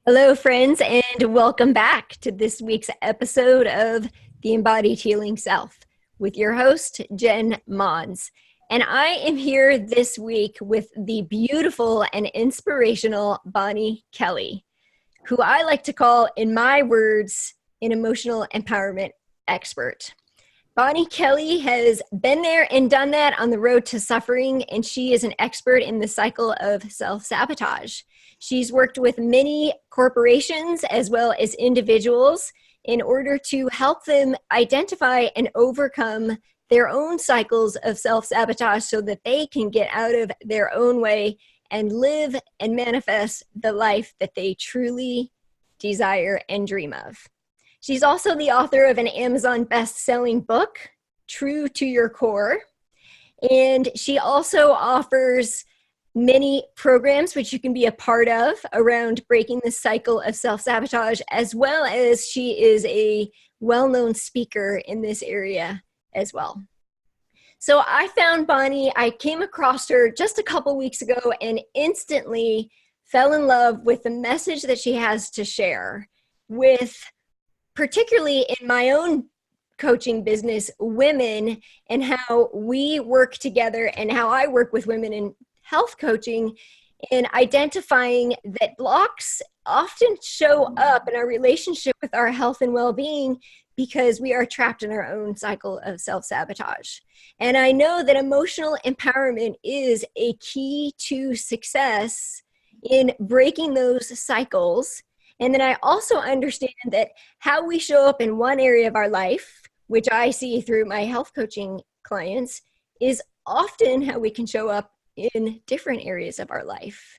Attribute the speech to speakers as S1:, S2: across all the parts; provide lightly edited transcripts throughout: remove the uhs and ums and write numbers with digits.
S1: Hello, friends, and welcome back to this week's episode of The Embodied Healing Self with your host, Jen Mons. And I am here this week with the beautiful and inspirational Bonnie Kelly, who I like to call, in my words, an emotional empowerment expert. Bonnie Kelly has been there and done that on the road to suffering, and she is an expert in the cycle of self-sabotage. She's worked with many corporations as well as individuals in order to help them identify and overcome their own cycles of self-sabotage so that they can get out of their own way and live and manifest the life that they truly desire and dream of. She's also the author of an Amazon best-selling book, True to Your Core. And she also offers many programs which you can be a part of around breaking the cycle of self-sabotage, as well as she is a well-known speaker in this area as well. So I found Bonnie, I came across her just a couple weeks ago and instantly fell in love with the message that she has to share with, particularly in my own coaching business, women, and how we work together and how I work with women in health coaching, and identifying that blocks often show up in our relationship with our health and well-being because we are trapped in our own cycle of self-sabotage. And I know that emotional empowerment is a key to success in breaking those cycles. And then I also understand that how we show up in one area of our life, which I see through my health coaching clients, is often how we can show up in different areas of our life.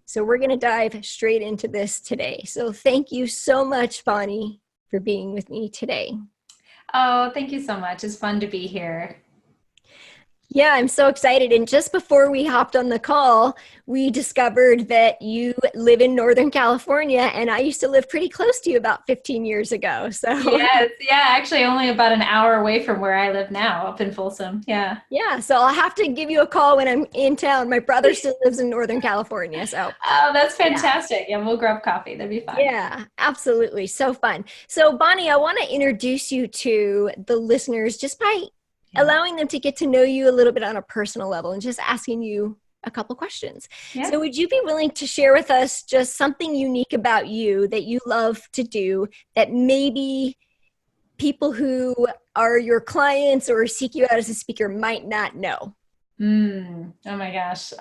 S1: So we're going to dive straight into this today. So thank you so much, Bonnie, for being with me today.
S2: Oh, thank you so much. It's fun to be here.
S1: Yeah, I'm so excited. And just before we hopped on the call, we discovered that you live in Northern California, and I used to live pretty close to you about 15 years ago. So
S2: Yes, yeah, actually only about an hour away from where I live now, up in Folsom. Yeah.
S1: yeah, so I'll have to give you a call when I'm in town. My brother still lives in Northern California. So
S2: Oh, that's
S1: yeah,
S2: fantastic. Yeah, we'll grab coffee. That'd be fun.
S1: yeah, absolutely. So fun. So Bonnie, I want to introduce you to the listeners just by
S2: Yeah.
S1: allowing them to get to know you a little bit on a personal level and just asking you a couple questions.
S2: Yeah.
S1: So would you be willing to share with us just something unique about you that you love to do that maybe people who are your clients or seek you out as a speaker might not know?
S2: Oh my gosh.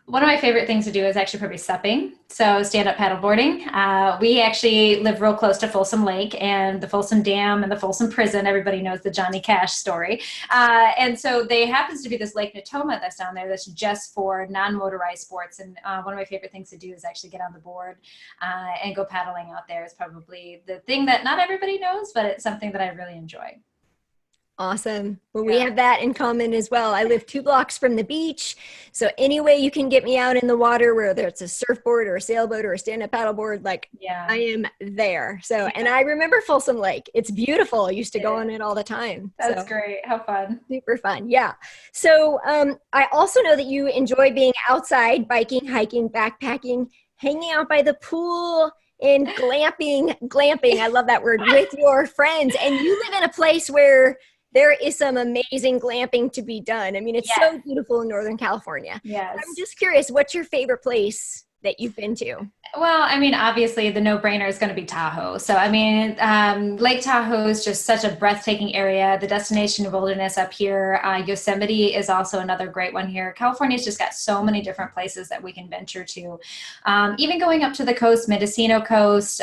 S2: One of my favorite things to do is actually probably supping. So stand-up paddleboarding. We actually live real close to Folsom Lake and the Folsom Dam and the Folsom Prison. Everybody knows the Johnny Cash story. And so there happens to be this Lake Natoma that's down there that's just for non-motorized sports. And one of my favorite things to do is actually get on the board and go paddling out there. Is probably the thing that not everybody knows, but it's something that I really enjoy.
S1: Awesome. Well, we
S2: Yeah.
S1: have that in common as well. I live 2 blocks from the beach. So any way you can get me out in the water, whether it's a surfboard or a sailboat or a stand-up paddleboard, like
S2: Yeah.
S1: I am there. So, and
S2: Yeah.
S1: I remember Folsom Lake. It's beautiful. I used to go
S2: It
S1: on
S2: is.
S1: it all the time.
S2: That's
S1: So
S2: great. How fun.
S1: super fun. Yeah. So I also know that you enjoy being outside, biking, hiking, backpacking, hanging out by the pool, and glamping. I love that word, with your friends. And you live in a place where there is some amazing glamping to be done. I mean, it's
S2: Yes.
S1: so beautiful in Northern California. I'm
S2: Yes.
S1: just curious, what's your favorite place that you've been to?
S2: Well, I mean, obviously the no-brainer is going to be Tahoe. So, I mean, Lake Tahoe is just such a breathtaking area. The destination wilderness up here, Yosemite is also another great one here. California's just got so many different places that we can venture to. Even going up to the coast, Mendocino coast,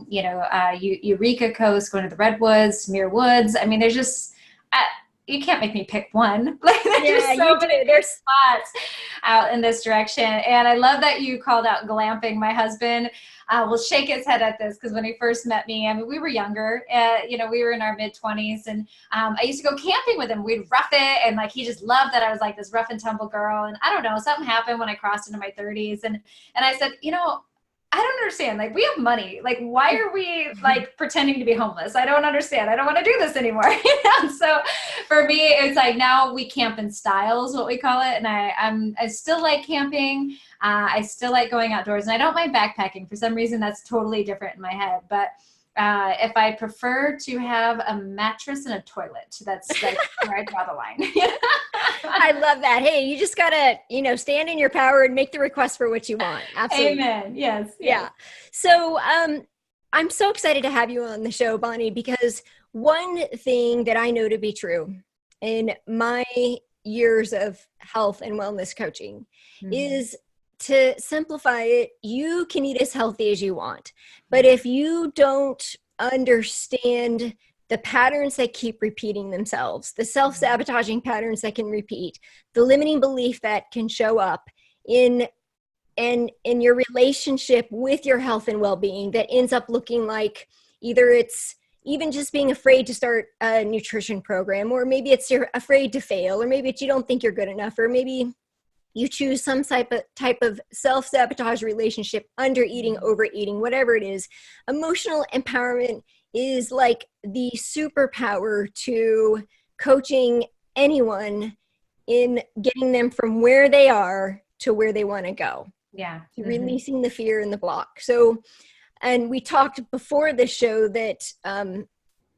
S2: Eureka coast, going to the Redwoods, Muir Woods. I mean, there's just, you can't make me pick one. Like, there's
S1: Yeah,
S2: just so
S1: you do.
S2: many great
S1: There's
S2: spots out in this direction. And I love that you called out glamping. My husband will shake his head at this because when he first met me, I mean, we were younger, we were in our mid-20s, and I used to go camping with him. We'd rough it, and like he just loved that I was like this rough and tumble girl. And I don't know, something happened when I crossed into my 30s, and I said, I don't understand. Like, we have money. Like, why are we like pretending to be homeless? I don't understand. I don't want to do this anymore. So for me, it's like, now we camp in style is what we call it. And I still like camping. I still like going outdoors, and I don't mind backpacking. For some reason, that's totally different in my head. But if I prefer to have a mattress and a toilet, that's like where I draw the line.
S1: I love that. Hey, you just gotta, stand in your power and make the request for what you want. Absolutely.
S2: Amen. Yes.
S1: Yeah. So I'm so excited to have you on the show, Bonnie, because one thing that I know to be true in my years of health and wellness coaching is, to simplify it, you can eat as healthy as you want. But if you don't understand the patterns that keep repeating themselves, the self-sabotaging patterns that can repeat, the limiting belief that can show up in your relationship with your health and well-being, that ends up looking like either it's even just being afraid to start a nutrition program, or maybe it's you're afraid to fail, or maybe it's you don't think you're good enough, or maybe you choose some type of self-sabotage relationship, under eating, overeating, whatever it is. Emotional empowerment is like the superpower to coaching anyone in getting them from where they are to where they want to go.
S2: Yeah.
S1: Releasing the fear and the block. So, and we talked before the show that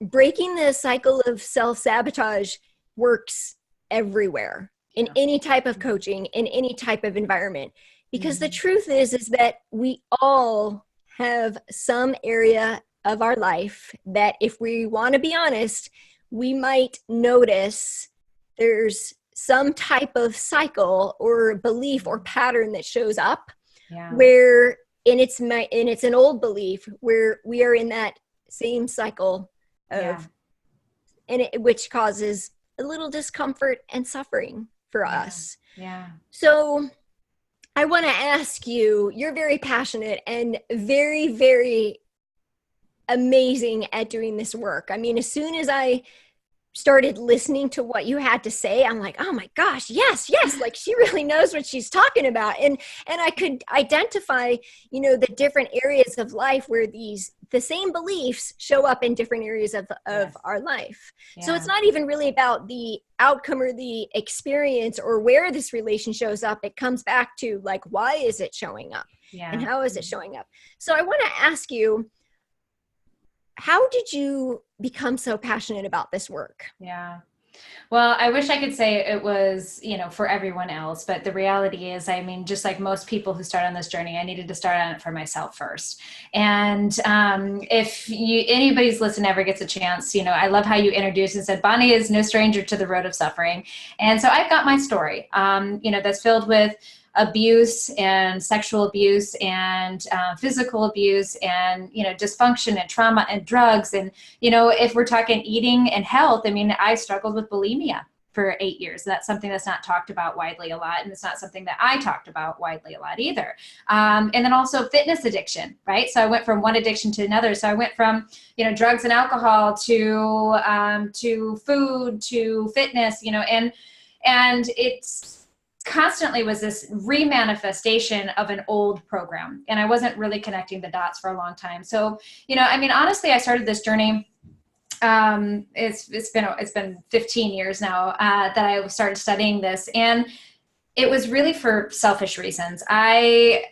S1: breaking the cycle of self-sabotage works everywhere, in any type of coaching, in any type of environment. Because the truth is that we all have some area of our life that, if we want to be honest, we might notice there's some type of cycle or belief or pattern that shows up, where, and it's an old belief, where we are in that same cycle of, which causes a little discomfort and suffering for us.
S2: Yeah.
S1: So I want to ask you, you're very passionate and very, very amazing at doing this work. I mean, as soon as I started listening to what you had to say, I'm like, oh my gosh, yes, like she really knows what she's talking about. And I could identify, the different areas of life where the same beliefs show up in different areas of our life. So it's not even really about the outcome or the experience or where this relation shows up. It comes back to, like, why is it showing up? And how is it showing up? So I want to ask you, how did you become so passionate about this work?
S2: Yeah. Well, I wish I could say it was, for everyone else, but the reality is, I mean, just like most people who start on this journey, I needed to start on it for myself first. And if anybody's listening ever gets a chance, I love how you introduced and said, Bonnie is no stranger to the road of suffering. And so I've got my story, that's filled with abuse and sexual abuse and physical abuse and, dysfunction and trauma and drugs. And, if we're talking eating and health, I mean, I struggled with bulimia for 8 years. That's something that's not talked about widely a lot. And it's not something that I talked about widely a lot either. And then also fitness addiction, right? So I went from one addiction to another. So I went from, drugs and alcohol to food, to fitness, and it's constantly was this remanifestation of an old program. And I wasn't really connecting the dots for a long time. So, honestly, I started this journey. It's been 15 years now that I started studying this, and it was really for selfish reasons. I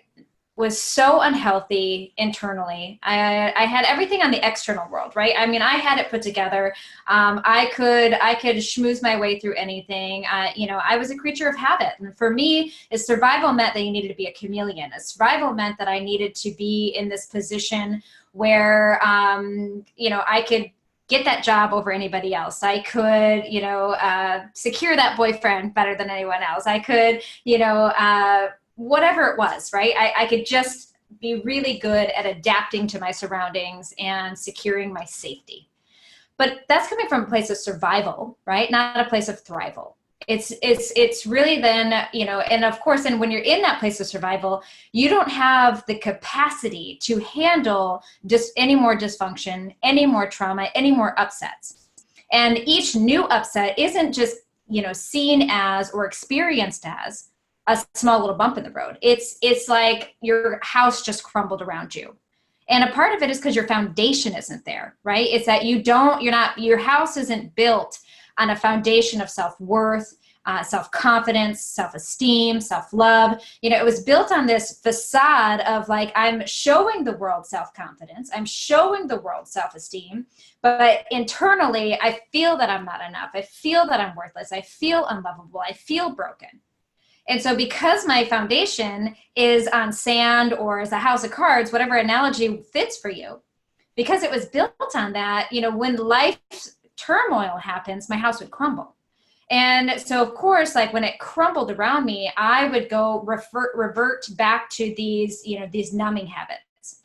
S2: was so unhealthy internally. I had everything on the external world, right? I mean, I had it put together. I could schmooze my way through anything. I was a creature of habit. And for me, survival meant that you needed to be a chameleon. Survival meant that I needed to be in this position where, I could get that job over anybody else. I could, secure that boyfriend better than anyone else. I could, whatever it was, right? I could just be really good at adapting to my surroundings and securing my safety. But that's coming from a place of survival, right? Not a place of thrival. It's really then, and of course, and when you're in that place of survival, you don't have the capacity to handle just any more dysfunction, any more trauma, any more upsets. And each new upset isn't just, seen as or experienced as a small little bump in the road. It's like your house just crumbled around you. And a part of it is because your foundation isn't there, right? It's that your house isn't built on a foundation of self-worth, self-confidence, self-esteem, self-love. It was built on this facade of like, I'm showing the world self-confidence, I'm showing the world self-esteem, but internally, I feel that I'm not enough. I feel that I'm worthless. I feel unlovable. I feel broken. And so because my foundation is on sand or as a house of cards, whatever analogy fits for you, because it was built on that, when life turmoil happens, my house would crumble. And so, of course, like when it crumbled around me, I would go revert back to these numbing habits.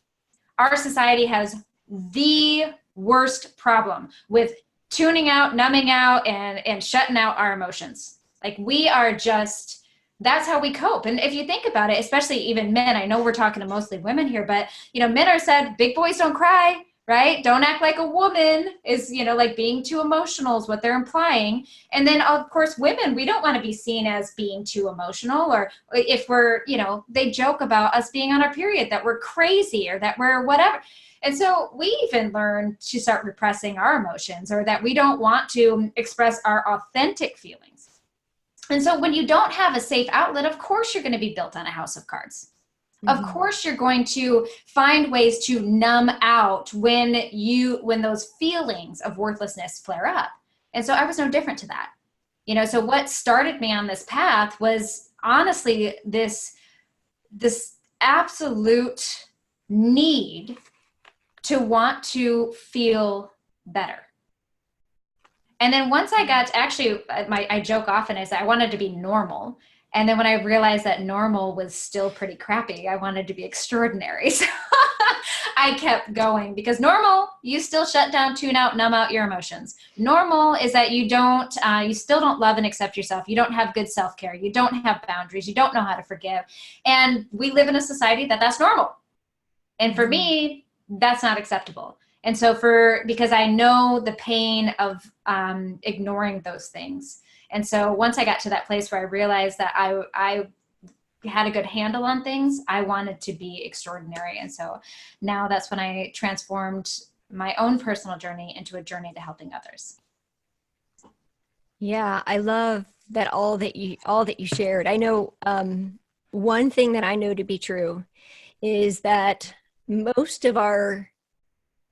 S2: Our society has the worst problem with tuning out, numbing out, and shutting out our emotions. Like we are just, that's how we cope. And if you think about it, especially even men, I know we're talking to mostly women here, but, men are said, big boys don't cry, right? Don't act like a woman is, like being too emotional is what they're implying. And then of course, women, we don't want to be seen as being too emotional, or if we're, they joke about us being on our period, that we're crazy or that we're whatever. And so we even learn to start repressing our emotions, or that we don't want to express our authentic feelings. And so when you don't have a safe outlet, of course, you're going to be built on a house of cards. Mm-hmm. Of course, you're going to find ways to numb out when those feelings of worthlessness flare up. And so I was no different to that. So what started me on this path was honestly this absolute need to want to feel better. And then once I got to I joke often is I wanted to be normal. And then when I realized that normal was still pretty crappy, I wanted to be extraordinary. So I kept going, because normal, you still shut down, tune out, numb out your emotions. Normal is that you still don't love and accept yourself. You don't have good self-care. You don't have boundaries. You don't know how to forgive. And we live in a society that's normal. And for me, that's not acceptable. And so because I know the pain of ignoring those things. And so once I got to that place where I realized that I had a good handle on things, I wanted to be extraordinary. And so now that's when I transformed my own personal journey into a journey to helping others.
S1: Yeah, I love that all that you shared. I know one thing that I know to be true is that most of our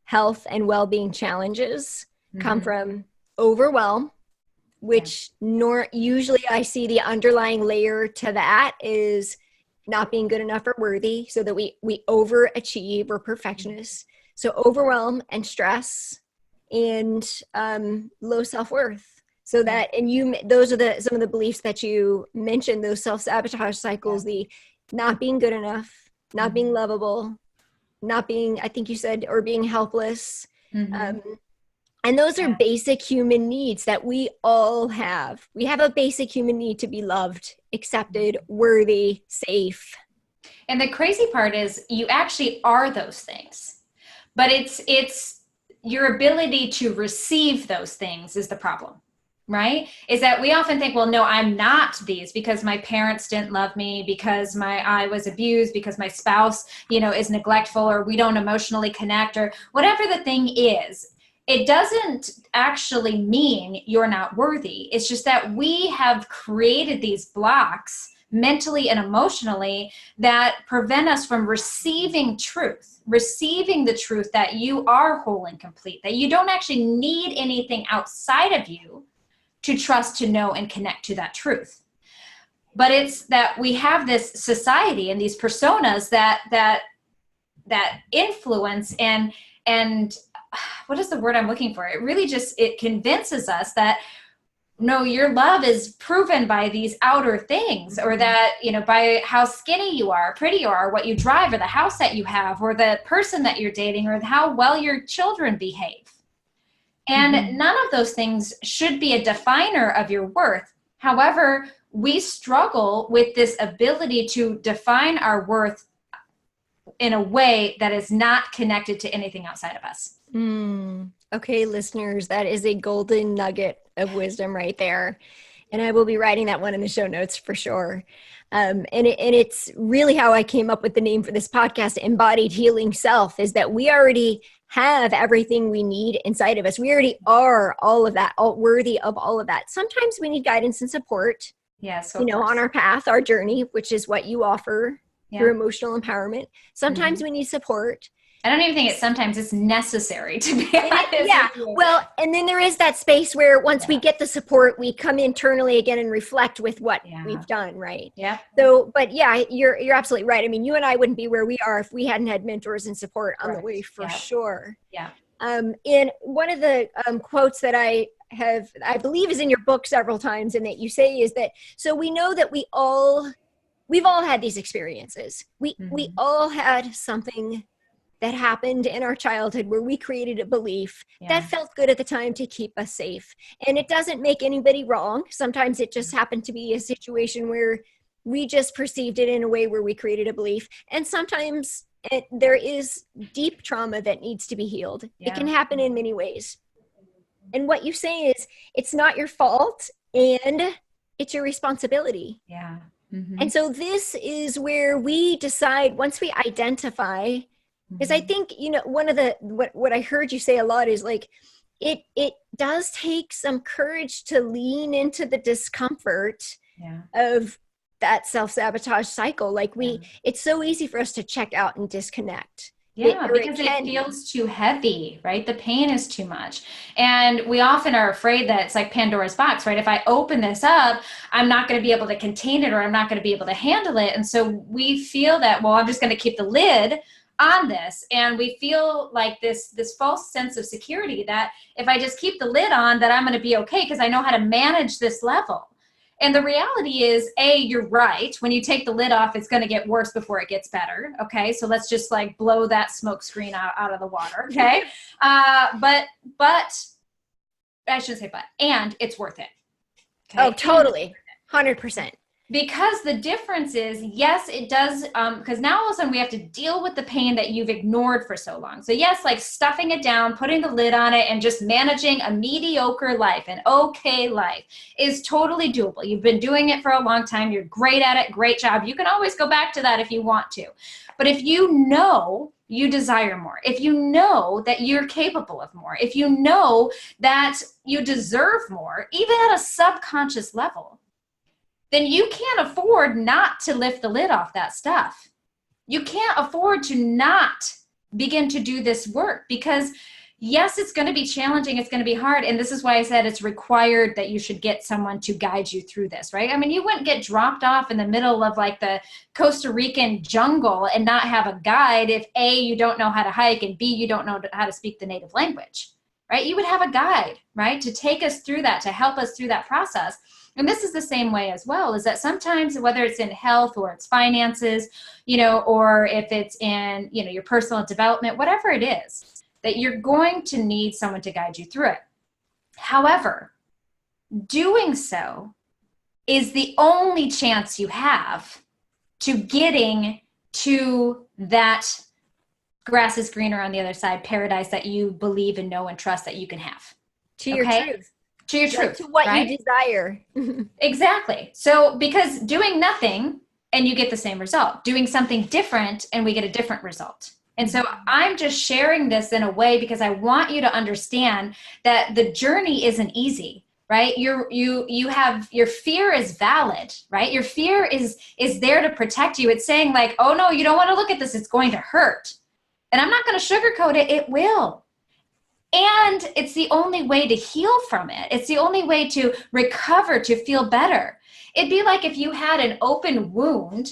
S1: health and well-being challenges come from overwhelm, which usually I see the underlying layer to that is not being good enough or worthy, so that we overachieve, or perfectionists. So overwhelm and stress and low self-worth. So that, and those are some of the beliefs that you mentioned, those self-sabotage cycles, the not being good enough, not being lovable, not being, I think you said, or being helpless. And those are basic human needs that we all have. We have a basic human need to be loved, accepted, worthy, safe.
S2: And the crazy part is you actually are those things, but it's your ability to receive those things is the problem. Right? Is that we often think, well, no, I'm not these because my parents didn't love me, because I was abused, because my spouse, is neglectful, or we don't emotionally connect, or whatever the thing is. It doesn't actually mean you're not worthy. It's just that we have created these blocks mentally and emotionally that prevent us from receiving the truth that you are whole and complete, that you don't actually need anything outside of you to trust, to know, and connect to that truth. But it's that we have this society and these personas that influence and what is the word I'm looking for? It really it convinces us that no, your love is proven by these outer things, or that, by how skinny you are, pretty you are, what you drive, or the house that you have, or the person that you're dating, or how well your children behave. And none of those things should be a definer of your worth. However, we struggle with this ability to define our worth in a way that is not connected to anything outside of us.
S1: Okay, listeners, that is a golden nugget of wisdom right there. And I will be writing that one in the show notes for sure. And it's really how I came up with the name for this podcast, Embodied Healing Self, is that we already have everything we need inside of us. We already are all of that, all worthy of all of that. Sometimes we need guidance and support,
S2: Yes,
S1: on our path, our journey, which is what you offer through emotional empowerment. Sometimes we need support.
S2: I don't even think sometimes it's necessary, to be honest.
S1: Yeah. Well, and then there is that space where once we get the support, we come internally again and reflect with what we've done, right?
S2: Yeah.
S1: So, but yeah, you're absolutely right. I mean, you and I wouldn't be where we are if we hadn't had mentors and support on the way, for sure.
S2: Yeah.
S1: In one of the quotes that I believe is in your book several times, and that you say is that, so we know that we've all had these experiences. We all had something that happened in our childhood where we created a belief that felt good at the time to keep us safe. And it doesn't make anybody wrong. Sometimes it just happened to be a situation where we just perceived it in a way where we created a belief. And sometimes there is deep trauma that needs to be healed. It can happen in many ways. And what you say is, it's not your fault and it's your responsibility.
S2: Yeah.
S1: And so this is where we decide, once we identify, because I think, one of the, what I heard you say a lot is like, it does take some courage to lean into the discomfort of that self-sabotage cycle. Like it's so easy for us to check out and disconnect.
S2: Yeah, because it feels too heavy, right? The pain is too much. And we often are afraid that it's like Pandoras Box, right? If I open this up, I'm not going to be able to contain it, or I'm not going to be able to handle it. And so we feel that, well, I'm just going to keep the lid on this. And we feel like this false sense of security that if I just keep the lid on, that I'm going to be okay because I know how to manage this level. And the reality is, you're right. When you take the lid off, it's going to get worse before it gets better. Okay. So let's just like blow that smoke screen out of the water. Okay. But I shouldn't say, and it's worth it.
S1: Okay? Oh, totally. 100%.
S2: Because the difference is, yes, it does, because now all of a sudden we have to deal with the pain that you've ignored for so long. So yes, like stuffing it down, putting the lid on it, and just managing a mediocre life, an okay life, is totally doable. You've been doing it for a long time. You're great at it. Great job. You can always go back to that if you want to. But if you know you desire more, if you know that you're capable of more, if you know that you deserve more, even at a subconscious level, then you can't afford not to lift the lid off that stuff. You can't afford to not begin to do this work, because yes, it's going to be challenging. It's going to be hard. And this is why I said it's required that you should get someone to guide you through this, right? I mean, you wouldn't get dropped off in the middle of like the Costa Rican jungle and not have a guide if A, you don't know how to hike, and B, you don't know how to speak the native language, right? You would have a guide, right? To take us through that, to help us through that process. And this is the same way as well, is that sometimes, whether it's in health or it's finances, or if it's in, your personal development, whatever it is, that you're going to need someone to guide you through it. However, doing so is the only chance you have to getting to that grass is greener on the other side paradise that you believe and know and trust that you can have.
S1: To your truth.
S2: To your truth.
S1: To what
S2: right?
S1: you desire.
S2: Exactly. So because doing nothing and you get the same result, doing something different and we get a different result. And so I'm just sharing this in a way because I want you to understand that the journey isn't easy, right? You have, your fear is valid, right? Your fear is there to protect you. It's saying like, oh no, you don't want to look at this. It's going to hurt. And I'm not going to sugarcoat it. It will. And it's the only way to heal from it. It's the only way to recover, to feel better. It'd be like if you had an open wound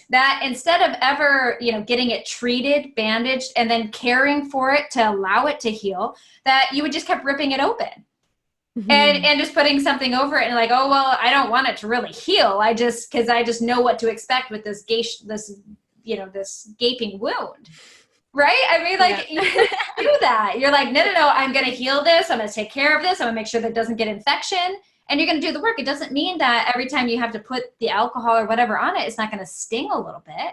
S2: that instead of ever, getting it treated, bandaged, and then caring for it to allow it to heal, that you would just keep ripping it open. Mm-hmm. And just putting something over it and like, oh, well, I don't want it to really heal. Because I just know what to expect with this gaping wound. Right? I mean, like, you do that. You're like, no, I'm going to heal this. I'm going to take care of this. I'm going to make sure that it doesn't get infection. And you're going to do the work. It doesn't mean that every time you have to put the alcohol or whatever on it, it's not going to sting a little bit.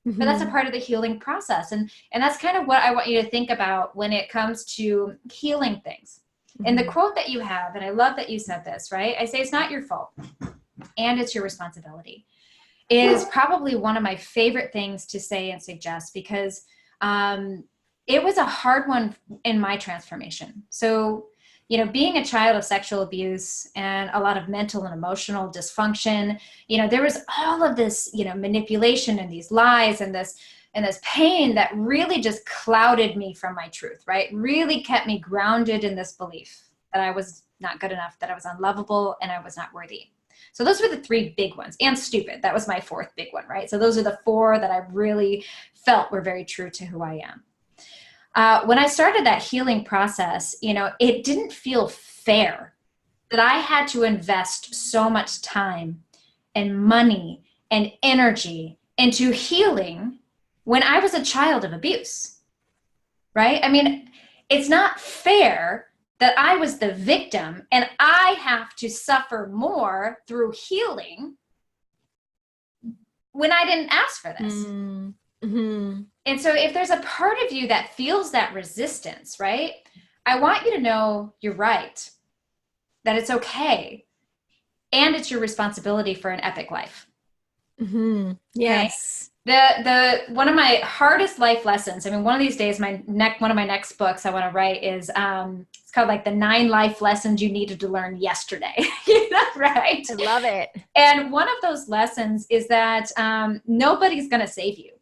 S2: Mm-hmm. But that's a part of the healing process. And that's kind of what I want you to think about when it comes to healing things. Mm-hmm. And the quote that you have, and I love that you said this, right? I say it's not your fault and it's your responsibility. is probably one of my favorite things to say and suggest, because it was a hard one in my transformation. So, being a child of sexual abuse and a lot of mental and emotional dysfunction, there was all of this, manipulation and these lies and this pain that really just clouded me from my truth, right? Really kept me grounded in this belief that I was not good enough, that I was unlovable, and I was not worthy. So those were the three big ones. And stupid. That was my fourth big one, right? So those are the four that I really felt were very true to who I am. When I started that healing process, it didn't feel fair that I had to invest so much time and money and energy into healing when I was a child of abuse, right? I mean, it's not fair that I was the victim and I have to suffer more through healing when I didn't ask for this. Mm-hmm. And so if there's a part of you that feels that resistance, right? I want you to know you're right, that it's okay. And it's your responsibility for an epic life.
S1: Mm-hmm. Yes.
S2: Okay? One of my hardest life lessons, I mean, one of these days, one of my next books I want to write is, it's called like the 9 life lessons you needed to learn yesterday. Right?
S1: I love it.
S2: And one of those lessons is that nobody's going to save you.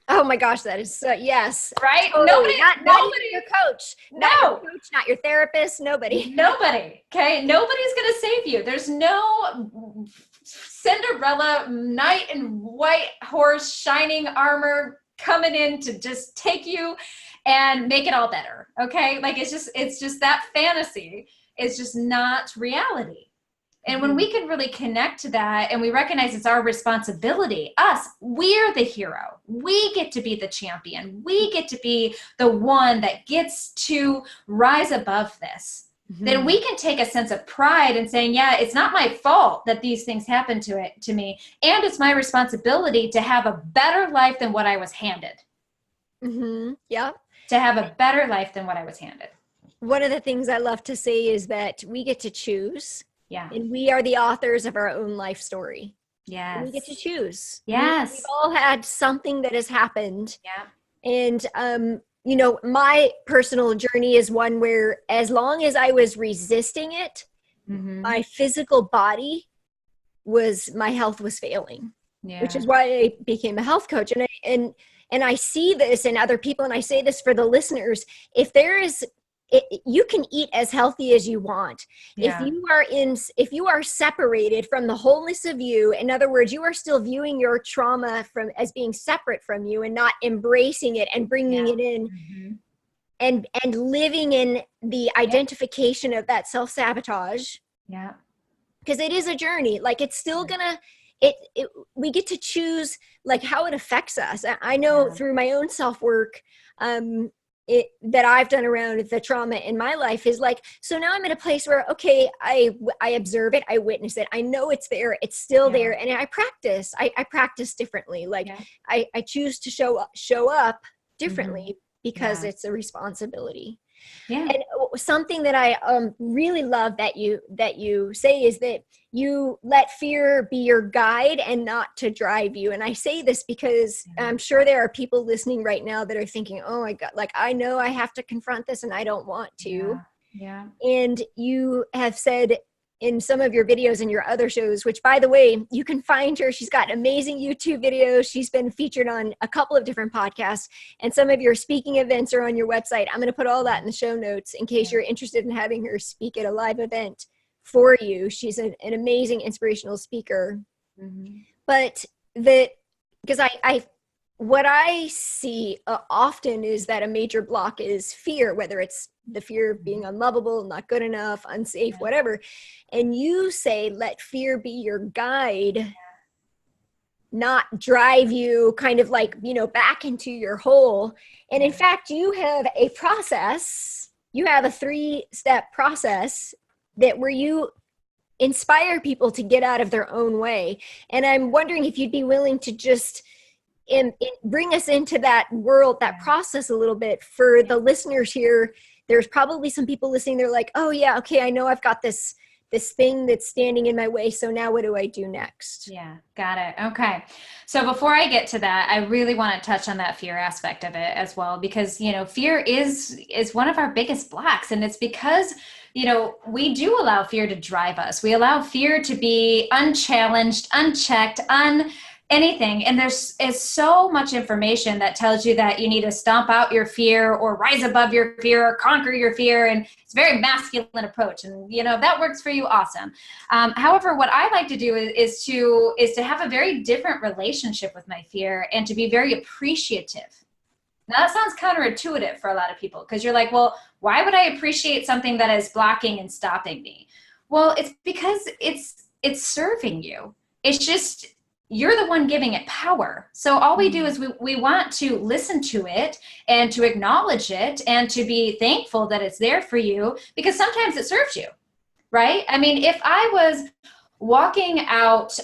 S1: Oh my gosh, that is so, yes.
S2: Right?
S1: Totally. Not even your coach. Not your coach, not your therapist, nobody.
S2: Nobody. Okay? Nobody's going to save you. There's no Cinderella knight in white horse, shining armor coming in to just take you and make it all better. Okay? Like it's just that fantasy is just not reality. And when we can really connect to that and we recognize it's our responsibility, we're the hero. We get to be the champion. We get to be the one that gets to rise above this. Mm-hmm. Then we can take a sense of pride in saying, yeah, it's not my fault that these things happen to me. And it's my responsibility to have a better life than what I was handed.
S1: Mm-hmm. Yeah.
S2: To have a better life than what I was handed.
S1: One of the things I love to say is that we get to choose.
S2: Yeah.
S1: And we are the authors of our own life story.
S2: Yes.
S1: And we get to choose.
S2: Yes.
S1: We've all had something that has happened.
S2: Yeah.
S1: And, my personal journey is one where as long as I was resisting it, mm-hmm. my physical body my health was failing, which is why I became a health coach. And I see this in other people, and I say this for the listeners, you can eat as healthy as you want. Yeah. If you are separated from the wholeness of you, in other words, you are still viewing your trauma as being separate from you and not embracing it and bringing it in, mm-hmm. and living in the identification of that self-sabotage.
S2: Yeah.
S1: Because it is a journey. Like it's still gonna, we get to choose like how it affects us. I know through my own self-work, that I've done around the trauma in my life is like, so now I'm in a place where, okay, I observe it, I witness it, I know it's there, it's still there, and I practice. I practice differently. Like I choose to show up differently mm-hmm. because it's a responsibility. Yeah. And something that I really love that you say is that you let fear be your guide and not to drive you. And I say this because I'm sure there are people listening right now that are thinking, oh my God, like I know I have to confront this and I don't want to.
S2: Yeah.
S1: And you have said in some of your videos and your other shows, which by the way, you can find her. She's got amazing YouTube videos. She's been featured on a couple of different podcasts, and some of your speaking events are on your website. I'm going to put all that in the show notes in case you're interested in having her speak at a live event for you. She's an amazing inspirational speaker. Mm-hmm. But because what I see often is that a major block is fear, whether it's the fear of being unlovable, not good enough, unsafe, whatever. And you say, let fear be your guide, not drive you kind of like, back into your hole. And in fact, you have a process, you have a 3-step process where you inspire people to get out of their own way. And I'm wondering if you'd be willing to just bring us into that world, that process a little bit for the listeners here. There's probably some people listening. They're like, oh yeah, okay, I know I've got this this thing that's standing in my way. So now what do I do next?
S2: Yeah, got it. Okay. So before I get to that, I really want to touch on that fear aspect of it as well, because, fear is one of our biggest blocks. And it's because, we do allow fear to drive us. We allow fear to be unchallenged, unchecked, anything. And there's so much information that tells you that you need to stomp out your fear or rise above your fear or conquer your fear. And it's a very masculine approach. And, if that works for you, awesome. However, what I like to do is to have a very different relationship with my fear and to be very appreciative. Now that sounds counterintuitive for a lot of people, because you're like, well, why would I appreciate something that is blocking and stopping me? Well, it's because it's serving you. It's just, you're the one giving it power. So all we do is we want to listen to it and to acknowledge it and to be thankful that it's there for you, because sometimes it serves you, right? I mean, if I was walking out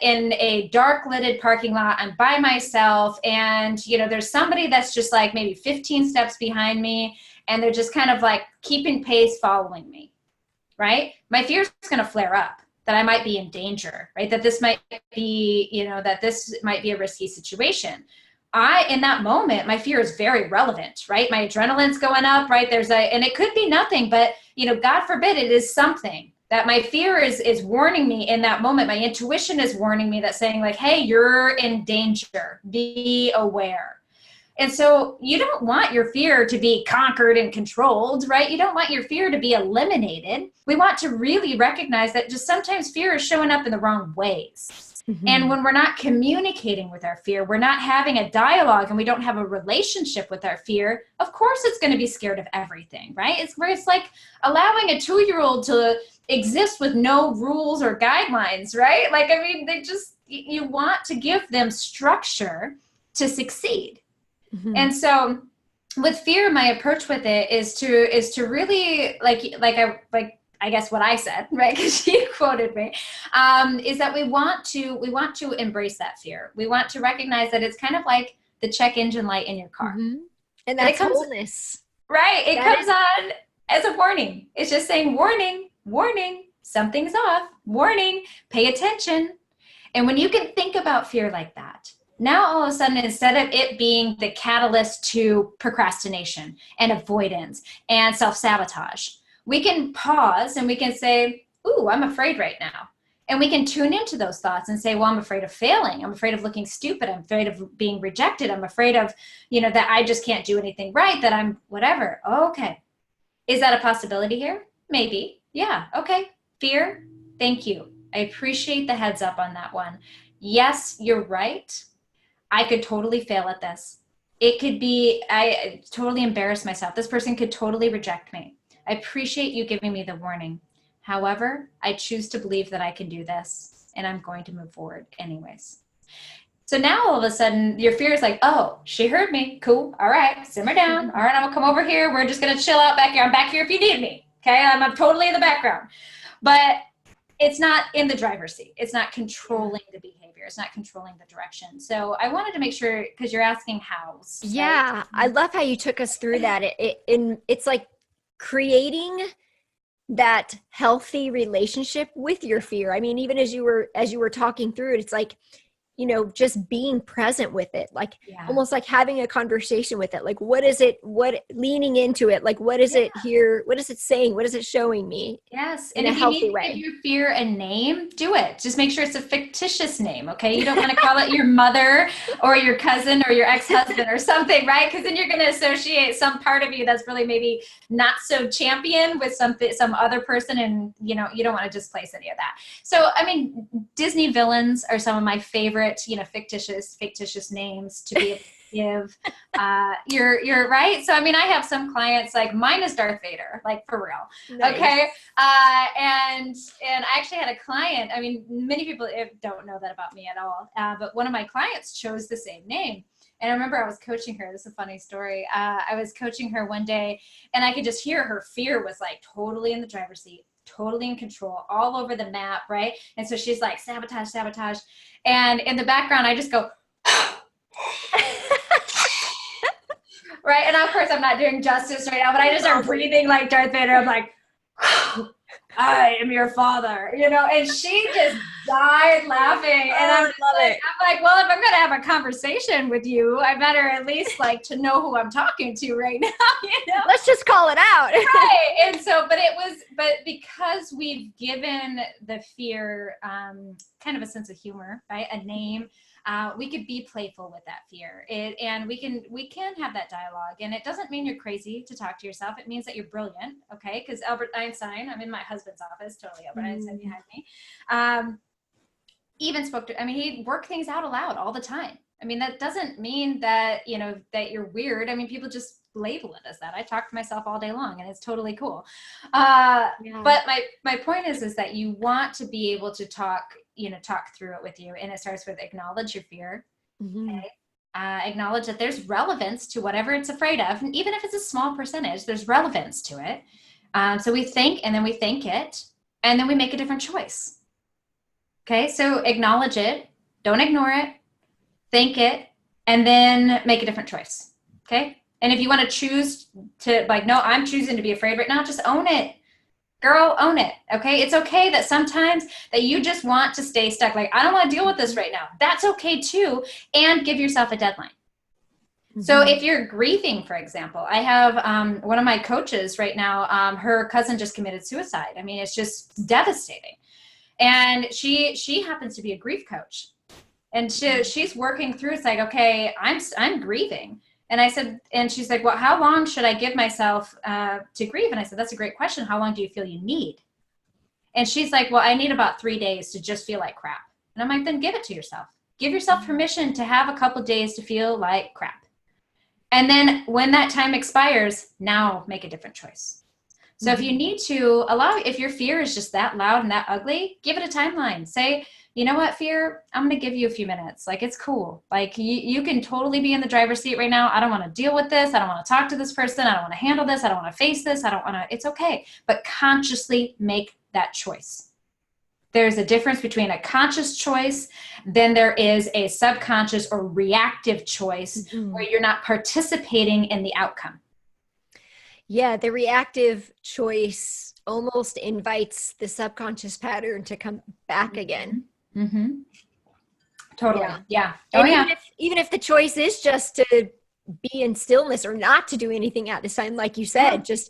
S2: in a dark lidded parking lot, I'm by myself, and there's somebody that's just like maybe 15 steps behind me, and they're just kind of like keeping pace following me, right? My fear is going to flare up, that I might be in danger, right? That this might be, that this might be a risky situation. In that moment, my fear is very relevant, right? My adrenaline's going up, right? And it could be nothing, but, God forbid it is something that my fear is warning me in that moment. My intuition is warning me, that saying like, hey, you're in danger, be aware. And so you don't want your fear to be conquered and controlled, right? You don't want your fear to be eliminated. We want to really recognize that just sometimes fear is showing up in the wrong ways. Mm-hmm. And when we're not communicating with our fear, we're not having a dialogue, and we don't have a relationship with our fear, of course it's going to be scared of everything, right? It's like allowing a 2-year-old to exist with no rules or guidelines, right? Like, I mean, you want to give them structure to succeed. Mm-hmm. And so with fear, my approach with it is to really I guess what I said, right? Because she quoted me, is that we want to embrace that fear. We want to recognize that it's kind of like the check engine light in your car.
S1: Mm-hmm. And that's wholeness.
S2: Right. It comes on as a warning. It's just saying, warning, warning, something's off, warning, pay attention. And when you can think about fear like that, now all of a sudden, instead of it being the catalyst to procrastination and avoidance and self-sabotage, we can pause and we can say, ooh, I'm afraid right now. And we can tune into those thoughts and say, well, I'm afraid of failing. I'm afraid of looking stupid. I'm afraid of being rejected. I'm afraid of, that I just can't do anything right, that I'm whatever. Okay. Is that a possibility here? Maybe. Yeah. Okay. Fear. Thank you. I appreciate the heads up on that one. Yes, you're right. I could totally fail at this. It could be, I totally embarrass myself. This person could totally reject me. I appreciate you giving me the warning. However, I choose to believe that I can do this, and I'm going to move forward anyways. So now all of a sudden your fear is like, oh, she heard me. Cool. All right. Simmer down. All right. I'm gonna come over here. We're just going to chill out back here. I'm back here if you need me. Okay. I'm totally in the background, but it's not in the driver's seat. It's not controlling the behavior. It's not controlling the direction. So I wanted to make sure, because you're asking how.
S1: Yeah. Right? I love how you took us through that. It's like creating that healthy relationship with your fear. I mean, even as you were talking through it, it's like, just being present with it, like almost like having a conversation with it. Like, what is it, leaning into it? Like, what is it here? What is it saying? What is it showing me?
S2: Yes. And if you need to give your fear a name, do it. Just make sure it's a fictitious name. Okay. You don't want to call it your mother or your cousin or your ex-husband or something, right? Because then you're going to associate some part of you that's really maybe not so champion with some other person. And, you don't want to displace any of that. So, I mean, Disney villains are some of my favorite, fictitious names to be able to give. You're right. So, I mean, I have some clients, like mine is Darth Vader, like for real. Nice. Okay. And I actually had a client, I mean, many people don't know that about me at all. But one of my clients chose the same name. And I remember I was coaching her. This is a funny story. I was coaching her one day, and I could just hear her fear was like totally in the driver's seat, totally in control, all over the map, right? And so she's like, sabotage, sabotage. And in the background, I just go, right? And of course, I'm not doing justice right now, but I just start breathing like Darth Vader. I'm like, I am your father, and she just died laughing. And
S1: I love it.
S2: I'm like, well, if I'm going to have a conversation with you, I better at least to know who I'm talking to right now,
S1: Let's just call it out.
S2: Right. And so, but because we've given the fear kind of a sense of humor, right? A name. We could be playful with that fear, and we can have that dialogue. And it doesn't mean you're crazy to talk to yourself. It means that you're brilliant, okay? Because Albert Einstein, I'm in my husband's office, totally Albert Einstein behind me, even spoke to. I mean, he'd work things out aloud all the time. I mean, that doesn't mean that that you're weird. I mean, people just label it as that. I talk to myself all day long, and it's totally cool. But my point is that you want to be able to talk through it with you. And it starts with acknowledge your fear. Okay? Acknowledge that there's relevance to whatever it's afraid of. And even if it's a small percentage, there's relevance to it. So we think, and then we think it, and then we make a different choice. Okay. So acknowledge it. Don't ignore it. Think it, and then make a different choice. Okay. And if you want to choose to no, I'm choosing to be afraid right now, just own it. Girl, own it. Okay. It's okay that sometimes that you just want to stay stuck. I don't want to deal with this right now. That's okay too. And give yourself a deadline. So if you're grieving, for example, I have one of my coaches right now, her cousin just committed suicide. I mean, it's just devastating. And she happens to be a grief coach. And she's working through, it's okay, I'm grieving. And I said, and she's like, well, how long should I give myself to grieve? And I said, that's a great question. How long do you feel you need? And she's like, well, I need about 3 days to just feel like crap. And I'm like, then give it to yourself. Give yourself permission to have a couple days to feel like crap. And then when that time expires, now make a different choice. So if you need to if your fear is just that loud and that ugly, give it a timeline. Say, you know what, fear, I'm going to give you a few minutes. It's cool. You can totally be in the driver's seat right now. I don't want to deal with this. I don't want to talk to this person. I don't want to handle this. I don't want to face this. It's okay. But consciously make that choice. There's a difference between a conscious choice, then there is a subconscious or reactive choice where you're not participating in the outcome.
S1: Yeah, the reactive choice almost invites the subconscious pattern to come back again.
S2: Mm-hmm. Totally. Yeah.
S1: Even if the choice is just to be in stillness or not to do anything at this time, like you said, just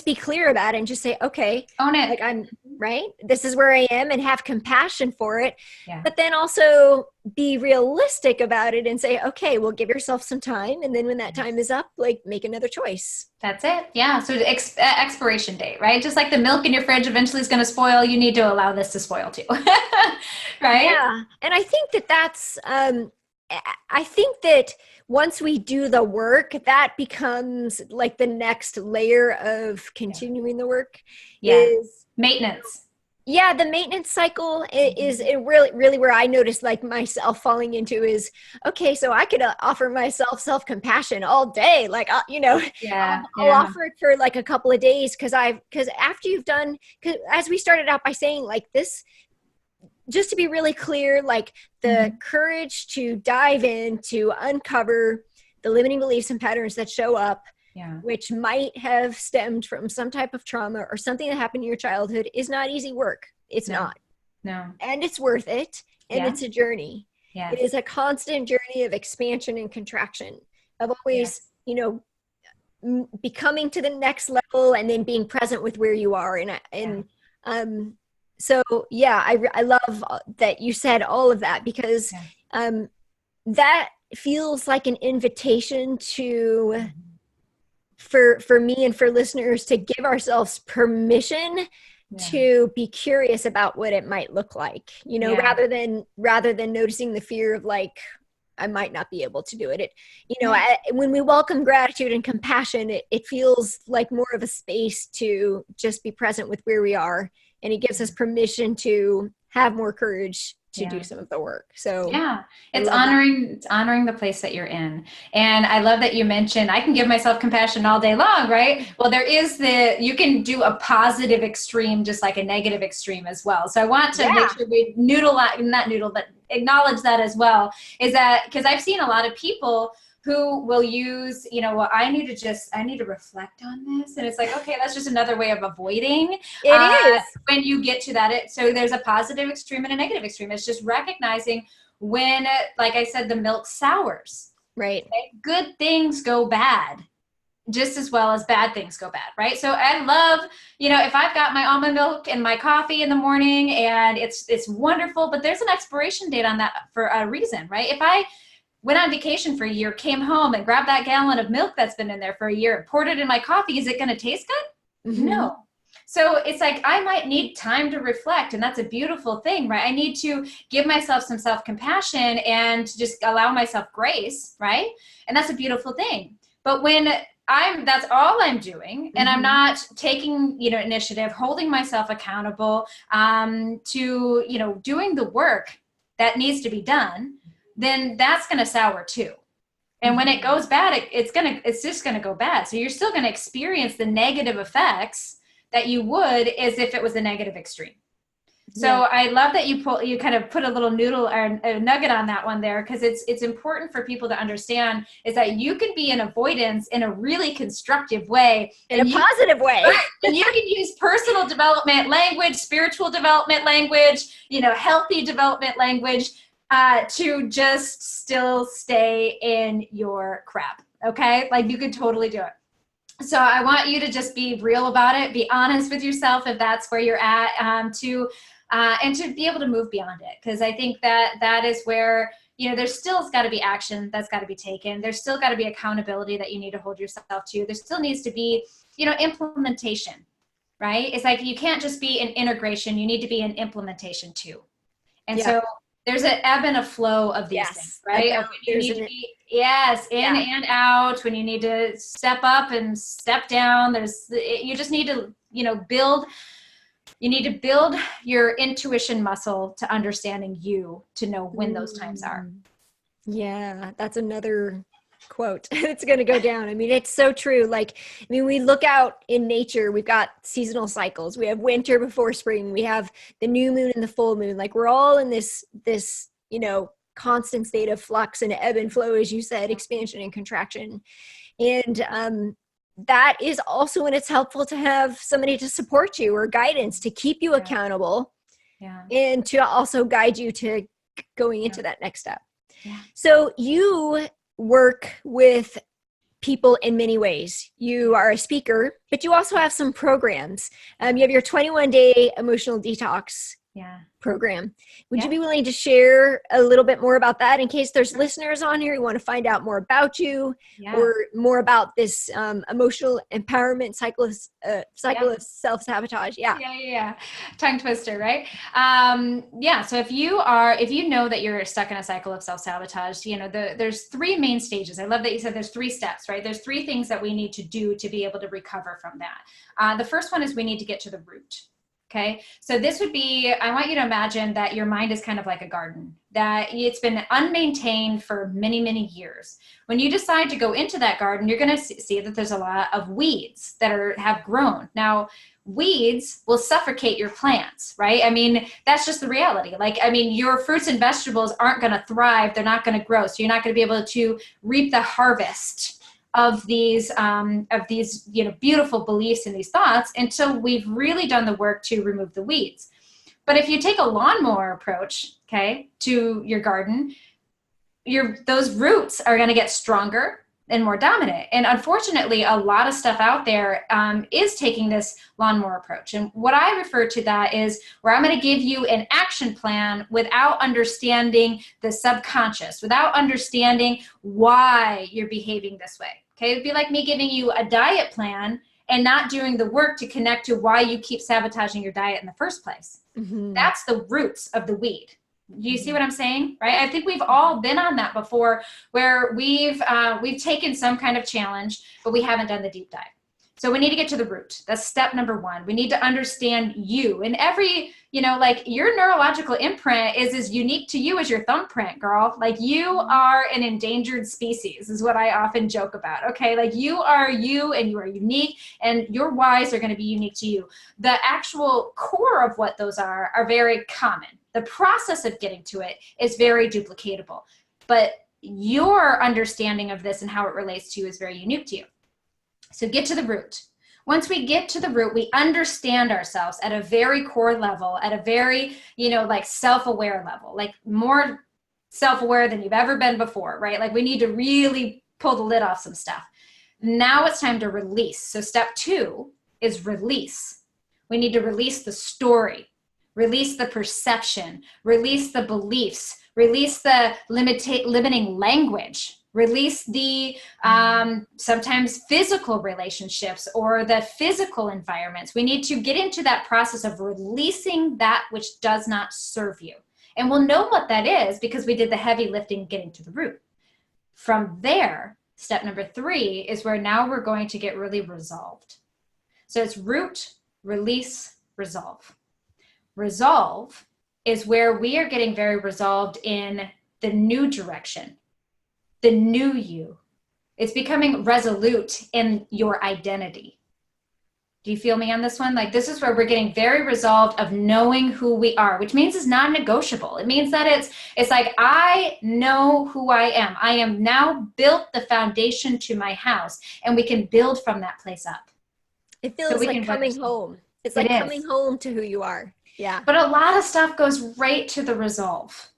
S1: be clear about it and just say, okay,
S2: own it.
S1: I'm right. This is where I am, and have compassion for it.
S2: Yeah.
S1: But then also be realistic about it and say, okay, well, give yourself some time. And then when that time is up, make another choice.
S2: That's it. Yeah. So expiration date, right? Just like the milk in your fridge eventually is going to spoil. You need to allow this to spoil too. Right.
S1: Yeah. And I think that's, I think that once we do the work, that becomes the next layer of continuing the work is
S2: maintenance.
S1: Yeah, the maintenance cycle is really where I noticed myself falling into is, okay, so I could offer myself self-compassion all day. I'll offer it for a couple of days because after you've done, as we started out by saying this, just to be really clear, the courage to dive in, to uncover the limiting beliefs and patterns that show up, which might have stemmed from some type of trauma or something that happened in your childhood, is not easy work. It's not.
S2: No.
S1: And it's worth it. And it's a journey.
S2: Yes.
S1: It is a constant journey of expansion and contraction, of always, becoming to the next level and then being present with where you are. So I love that you said all of that, because that feels like an invitation to, for me and for listeners, to give ourselves permission to be curious about what it might look like, rather than noticing the fear of I might not be able to do it. When we welcome gratitude and compassion, it feels like more of a space to just be present with where we are. And it gives us permission to have more courage to do some of the work. So
S2: it's honoring the place that you're in. And I love that you mentioned, I can give myself compassion all day long, right? Well, you can do a positive extreme, just like a negative extreme as well. So I want to make sure we acknowledge that as well, is that because I've seen a lot of people who will use, well, I need to reflect on this. And it's like, okay, that's just another way of avoiding.
S1: It is.
S2: When you get to that. So there's a positive extreme and a negative extreme. It's just recognizing when, like I said, the milk sours.
S1: Right.
S2: Okay? Good things go bad just as well as bad things go bad, right? So I love, if I've got my almond milk and my coffee in the morning and it's wonderful, but there's an expiration date on that for a reason, right? If I went on vacation for a year, came home and grabbed that gallon of milk that's been in there for a year and poured it in my coffee, is it going to taste good?
S1: Mm-hmm.
S2: No. So it's like, I might need time to reflect, and that's a beautiful thing, right? I need to give myself some self-compassion and just allow myself grace, right? And that's a beautiful thing. But when that's all I'm doing, and I'm not taking, initiative, holding myself accountable, to, doing the work that needs to be done, then that's going to sour too. And when it goes bad, it's just going to go bad. So you're still going to experience the negative effects that you would as if it was a negative extreme. So I love that you kind of put a little noodle or a nugget on that one there, because it's important for people to understand is that you can be in avoidance in a really constructive way.
S1: In a positive way.
S2: And you can use personal development language, spiritual development language, healthy development language to just still stay in your crap. Okay? Like you could totally do it. So I want you to just be real about it. Be honest with yourself if that's where you're at, and to be able to move beyond it. Because I think that is where, there's still got to be action that's got to be taken. There's still got to be accountability that you need to hold yourself to. There still needs to be, implementation, right? It's like you can't just be in integration. You need to be in implementation too. And so there's an ebb and a flow of these things, right? When you need to be, in and out, when you need to step up and step down, you just need to, build your intuition muscle to understanding you, to know when those times are.
S1: Yeah, that's another quote. It's going to go down. I mean, it's so true. We look out in nature, we've got seasonal cycles. We have winter before spring. We have the new moon and the full moon. Like we're all in this, constant state of flux and ebb and flow, as you said, expansion and contraction. And, that is also when it's helpful to have somebody to support you or guidance to keep you accountable and to also guide you to going into that next step. Yeah. So you work with people in many ways. You are a speaker, but you also have some programs. You have your 21-day emotional detox program. Would you be willing to share a little bit more about that in case there's listeners on here who want to find out more about you or more about this emotional empowerment cycle of self-sabotage?
S2: Tongue twister, right? So if you know that you're stuck in a cycle of self-sabotage, there's three main stages. I love that you said there's 3 steps, right? There's 3 things that we need to do to be able to recover from that. The first one is we need to get to the root. Okay. So this would be, I want you to imagine that your mind is kind of like a garden, that it's been unmaintained for many, many years. When you decide to go into that garden, you're going to see that there's a lot of weeds that have grown. Now, weeds will suffocate your plants, right? I mean, that's just the reality. Your fruits and vegetables aren't going to thrive. They're not going to grow. So you're not going to be able to reap the harvest of these beautiful beliefs and these thoughts until we've really done the work to remove the weeds. But if you take a lawnmower approach, to your garden, those roots are going to get stronger and more dominant. And unfortunately, a lot of stuff out there is taking this lawnmower approach. And what I refer to that is where I'm going to give you an action plan without understanding the subconscious, without understanding why you're behaving this way. Okay, it'd be like me giving you a diet plan and not doing the work to connect to why you keep sabotaging your diet in the first place. Mm-hmm. That's the roots of the weed. Do you see what I'm saying? Right? I think we've all been on that before, where we've taken some kind of challenge, but we haven't done the deep dive. So we need to get to the root. That's step number 1. We need to understand you. And every, your neurological imprint is as unique to you as your thumbprint, girl. You are an endangered species is what I often joke about. Okay. You are you, and you are unique, and your whys are going to be unique to you. The actual core of what those are very common. The process of getting to it is very duplicatable. But your understanding of this and how it relates to you is very unique to you. So get to the root. Once we get to the root, we understand ourselves at a very core level, at a very, like self-aware level, like more self-aware than you've ever been before, right? Like we need to really pull the lid off some stuff. Now it's time to release. So step 2 is release. We need to release the story, release the perception, release the beliefs, release the limiting language, release the sometimes physical relationships or the physical environments. We need to get into that process of releasing that which does not serve you. And we'll know what that is because we did the heavy lifting getting to the root. From there, step number 3 is where now we're going to get really resolved. So it's root, release, resolve. Resolve is where we are getting very resolved in the new direction, the new you. It's becoming resolute in your identity. Do you feel me on this one? Like this is where we're getting very resolved of knowing who we are, which means it's non-negotiable. It means that it's like, I know who I am. I am now built the foundation to my house, and we can build from that place up.
S1: It feels like coming home. It's like coming home to who you are. Yeah.
S2: But a lot of stuff goes right to the resolve.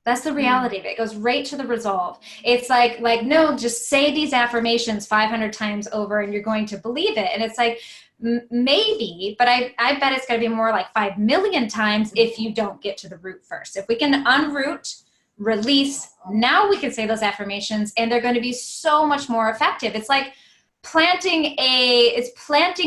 S2: That's the reality of it. It goes right to the resolve. It's like, no, just say these affirmations 500 times over and you're going to believe it. And it's like, maybe, but I bet it's going to be more like 5 million times if you don't get to the root first. If we can unroot, release, now we can say those affirmations and they're going to be so much more effective. It's like planting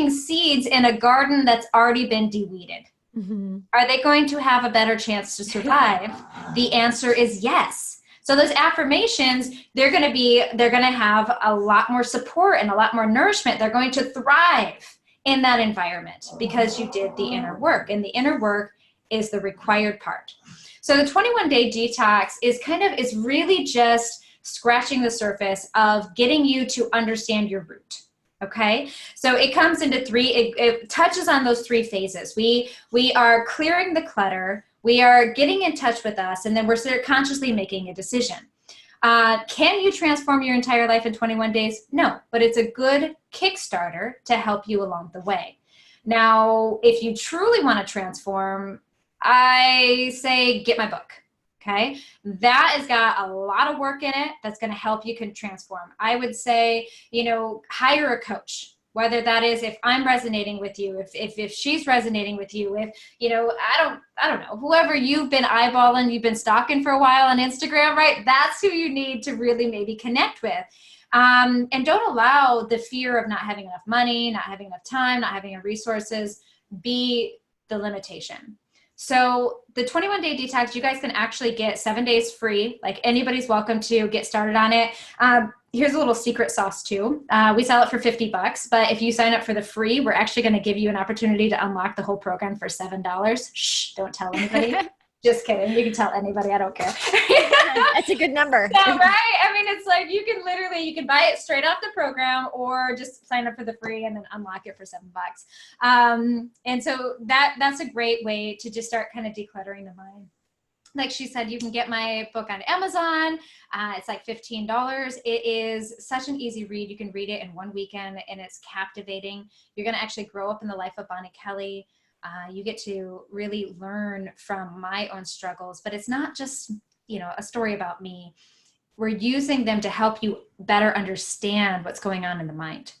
S2: seeds in a garden that's already been deweeded. Mm-hmm. Are they going to have a better chance to survive? The answer is yes. So those affirmations, they're going to have a lot more support and a lot more nourishment. They're going to thrive in that environment because you did the inner work, and the inner work is the required part. So the 21-day detox is really just scratching the surface of getting you to understand your root. Okay, so it comes into 3, it touches on those 3 phases. We are clearing the clutter, we are getting in touch with us, and then we're consciously making a decision. Can you transform your entire life in 21 days? No, but it's a good Kickstarter to help you along the way. Now, if you truly want to transform, I say get my book. Okay, that has got a lot of work in it that's going to help you can transform. I would say, hire a coach, whether that is if I'm resonating with you, if she's resonating with you, if, I don't know, whoever you've been eyeballing, you've been stalking for a while on Instagram, right? That's who you need to really maybe connect with. And don't allow the fear of not having enough money, not having enough time, not having enough resources be the limitation. So the 21-day detox, you guys can actually get 7 days free. Like anybody's welcome to get started on it. Here's a little secret sauce too. We sell it for $50, but if you sign up for the free, we're actually going to give you an opportunity to unlock the whole program for $7. Shh, don't tell anybody. Just kidding. You can tell anybody. I don't care.
S1: That's a good number.
S2: Yeah, right? I mean, it's like you can buy it straight off the program or just sign up for the free and then unlock it for $7. And so that's a great way to just start kind of decluttering the mind. Like she said, you can get my book on Amazon. It's like $15. It is such an easy read. You can read it in one weekend and it's captivating. You're going to actually grow up in the life of Bonnie Kelly. You get to really learn from my own struggles, but it's not just, a story about me. We're using them to help you better understand what's going on in the mind,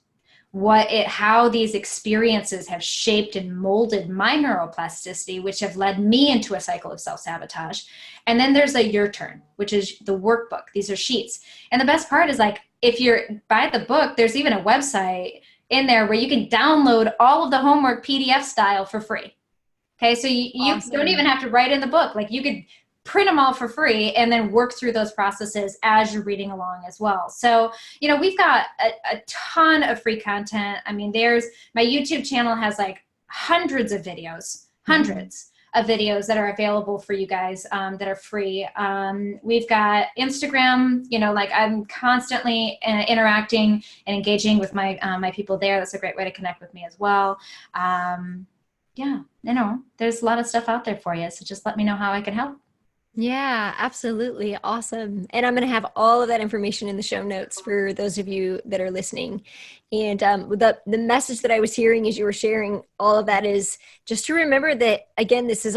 S2: how these experiences have shaped and molded my neuroplasticity, which have led me into a cycle of self-sabotage. And then there's your turn, which is the workbook. These are sheets. And the best part is if you're buy the book, there's even a website in there where you can download all of the homework PDF style for free. Okay, so you awesome. Don't even have to write in the book. You could print them all for free and then work through those processes as you're reading along as well. So, we've got a ton of free content. I mean, my YouTube channel has hundreds of videos that are available for you guys that are free. We've got Instagram, I'm constantly interacting and engaging with my people there. That's a great way to connect with me as well. There's a lot of stuff out there for you. So just let me know how I can help.
S1: Yeah, absolutely. Awesome. And I'm going to have all of that information in the show notes for those of you that are listening. And the message that I was hearing as you were sharing all of that is just to remember that, again, this is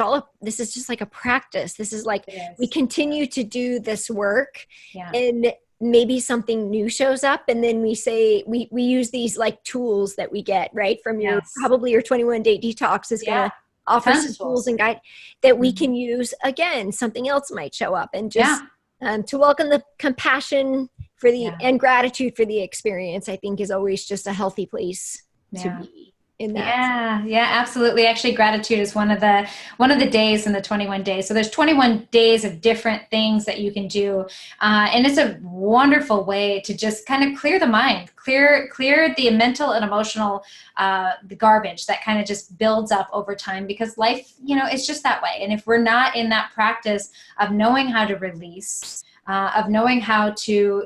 S1: just like a practice. This is like we
S2: Yes.
S1: continue to do this work,
S2: Yeah.
S1: and maybe something new shows up, and then we say we use these like tools that we get right from your
S2: Yes.
S1: probably your 21-day detox is going
S2: Yeah.
S1: to offer
S2: Tons
S1: some
S2: of
S1: tools
S2: tools.
S1: and guide that we
S2: Mhm.
S1: can use again. Something else might show up, and just
S2: Yeah.
S1: to welcome the compassion for the
S2: Yeah.
S1: and gratitude for the experience, I think is always just a healthy place to
S2: Yeah.
S1: be in that.
S2: Yeah, yeah, absolutely. Actually, gratitude is one of the days in the 21 days. So there's 21 days of different things that you can do, and it's a wonderful way to just kind of clear the mind, clear the mental and emotional the garbage that kind of just builds up over time. Because life, it's just that way. And if we're not in that practice of knowing how to release, of knowing how to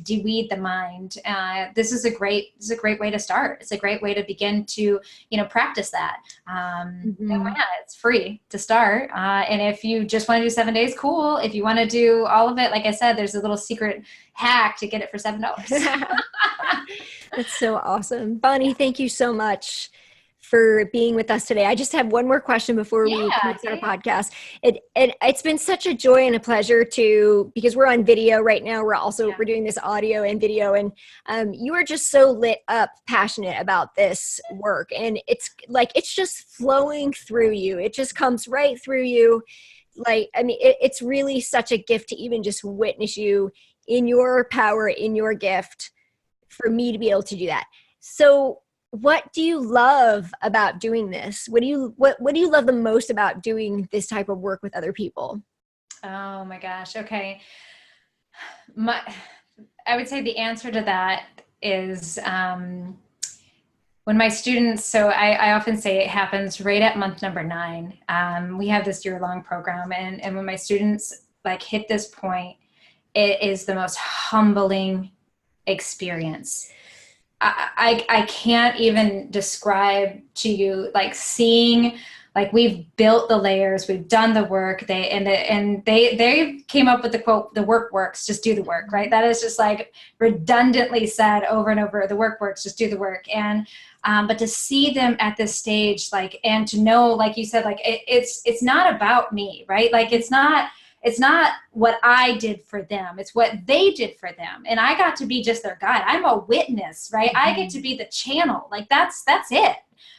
S2: de-weed the mind, this is a great way to start. It's a great way to begin to practice that. And why
S1: Mhm.
S2: not? It's free to start. And if you just want to do 7 days, cool. If you want to do all of it, like I said, there's a little secret hack to get it for $7.
S1: That's so awesome. Bonnie, thank you so much for being with us today. I just have one more question before
S2: Yeah,
S1: we close our
S2: yeah,
S1: podcast. It's been such a joy and a pleasure to, because we're on video right now,
S2: yeah.
S1: we're doing this audio and video, and you are just so lit up, passionate about this work, and it's like it's just flowing through you. It just comes right through you. Like, I mean, it's really such a gift to even just witness you in your power, in your gift, for me to be able to do that. So what do you love about doing this? What do you love the most about doing this type of work with other people?
S2: Oh my gosh. Okay. My, I would say the answer to that is when my students, so I often say it happens right at month number 9. We have this year-long program, and when my students like hit this point, it is the most humbling experience. I can't even describe to you, like, seeing, like, we've built the layers, we've done the work. They came up with the quote, "The work works, just do the work," right? That is just like redundantly said over and over. The work works, just do the work. And but to see them at this stage, like, and to know, like you said, like, it's not about me, right? Like, it's not what I did for them. It's what they did for them. And I got to be just their guide. I'm a witness, right? I get to be the channel. Like, that's it.